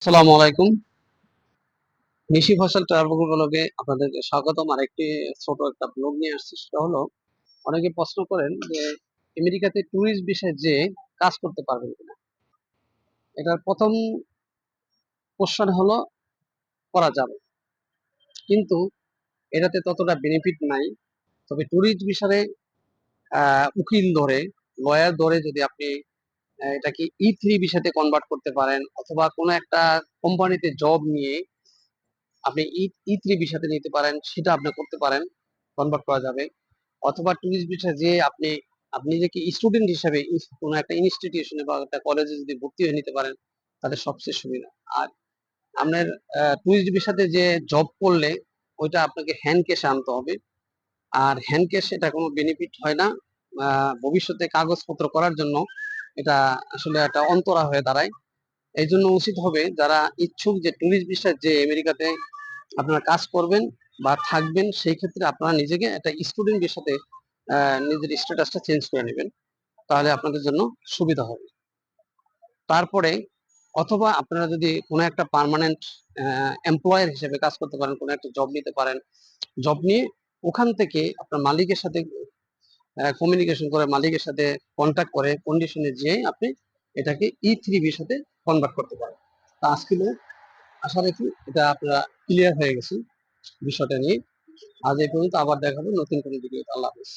আসসালামু আলাইকুম। নিশি ফসল ট্রাভেল ব্লগে আপনাদেরকে স্বাগতম। আরেকটি ছোট একটা ব্লগ নিয়ে আসছি। সেটা হলো, অনেকে প্রশ্ন করেন যে আমেরিকাতে ট্যুরিস্ট ভিসায় যেয়ে কাজ করতে পারবেন কিনা? এটার প্রথম কোশ্চেন হলো করা যাবে। কিন্তু এটাতে ততটা বেনিফিট নাই। তবে ট্যুরিস্ট ভিসারে উকিল ধরে, লয়ার ধরে যদি আপনি এটাকে E3 ভিসাতে কনভার্ট করতে পারেন, অথবা কোনো একটা কোম্পানিতে জব নিয়ে আপনি E3 ভিসাতে নিতে পারেন, সেটা আপনি করতে পারেন, কনভার্ট করা যাবে। অথবা ট্যুরিস্ট ভিসা যে আপনি আপনি নিজেকে স্টুডেন্ট হিসেবে কোনো একটা ইনস্টিটিউশনে বা একটা কলেজে যদি ভর্তি হয়ে নিতে পারেন, তাদের সবচেয়ে সুবিধা। আর আপনার ট্যুরিস্ট ভিসাতে যে জব করলে ওইটা আপনাকে হ্যান্ড ক্যাশে আনতে হবে। আর হ্যান্ড ক্যাশ এটা কোনো বেনিফিট হয় না। ভবিষ্যতে কাগজপত্র করার জন্য এটা আসলে একটা অন্তরা হয়ে দাঁড়ায়। এই জন্য উচিত হবে যারা ইচ্ছুক যে ট্যুরিস্ট ভিসায় যে আমেরিকাতে আপনারা কাজ করবেন বা থাকবেন, সেই ক্ষেত্রে আপনারা নিজেকে একটা স্টুডেন্টের সাথে নিজের স্ট্যাটাসটা চেঞ্জ করে নেবেন। তাহলে আপনাদের জন্য সুবিধা হবে। তারপরে অথবা আপনারা যদি কোনো একটা পার্মানেন্ট এমপ্লয়ার হিসেবে কাজ করতে পারেন, কোনো একটা জব নিতে পারেন। জব নিয়ে ওখান থেকে আপনার মালিকের সাথে কমিউনিকেশন করে, মালিকের সাথে কন্ট্যাক্ট করে কন্ডিশনে যেয়ে আপনি এটাকে E3 ভিসাতে কনভার্ট করতে পারেন। তা আজকে আশা রাখি এটা আপনারা ক্লিয়ার হয়ে গেছে বিষয়টা নিয়ে। আজ এই পর্যন্ত, আবার দেখা হবে নতুন কোনো ভিডিওতে। আল্লাহ হাফেজ।